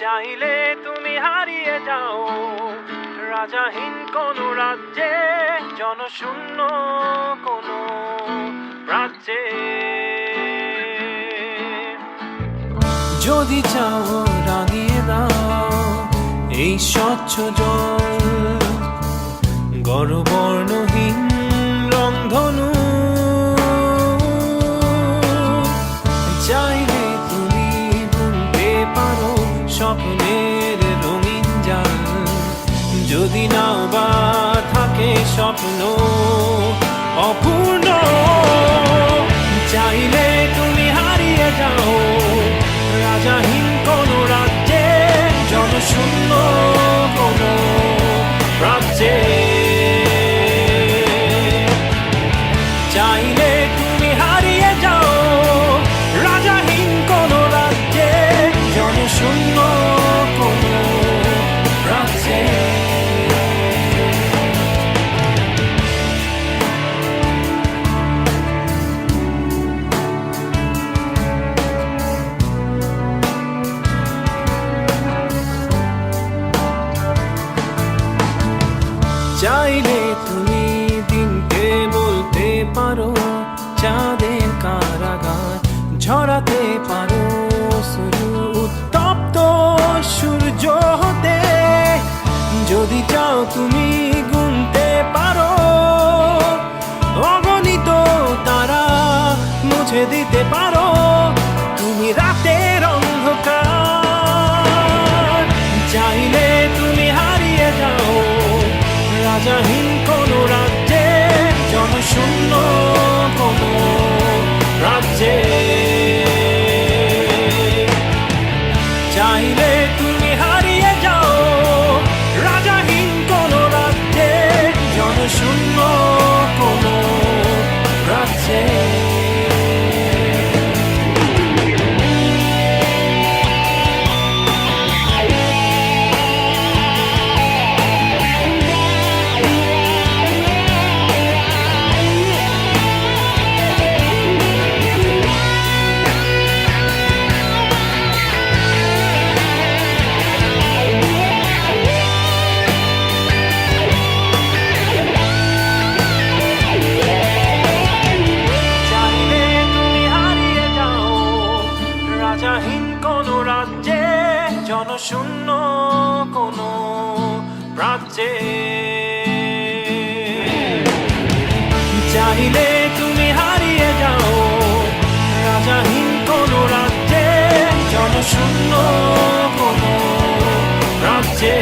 চাইলে তুমি হারিয়ে যাও রাজাহীন কোনো রাজ্যে, জনশূন্য কোনো রাজ্যে। যদি চাও রাঙিয়ে দাও এই স্বচ্ছ জল, গড়বর্ণহীন রংধনু। চাইলে তুমি বুনতে পারো স্বপ্নের রঙিন জাল, যদি না বা থাকে স্বপ্ন অপূর্ণ। চাইলে তুমি হারিয়ে যাও রাজাহীন কোনো রাজ্যে, জনশূন্য কোনো রাজ্যে। চাইলে তুমি হারিয়ে যাও রাজাহীন কোনো রাজ্যে, জনশূন্য কোনো রাজ্যে। চাইলে তুমি দিনকে বলতে পারো চাঁদের কারাগার, ঝরাতে পারো শুরু উত্তপ্ত সূর্য হতে। যদি চাও তুমি গুনতে পারো অগণিত তারা, মুছে দিতে পারো তুমি রাতের অন্ধকার। চাইলে তুমি হারিয়ে যাও রাজাহীন কোনো রাজ্যে, জনশূন্য কোনো রাজ্যে। চাইলে তুমি হারিয়ে যাও রাজাহীন কোনো রাজ্যে, জনশূন্য কোনো রাজ্যে। রাজাহীন কোনো রাজ্যে, জনশূন্য কোনো রাজ্যে। চাইলে তুমি হারিয়ে যাও রাজাহীন কোনো রাজ্যে, জনশূন্য কোনো রাজ্যে।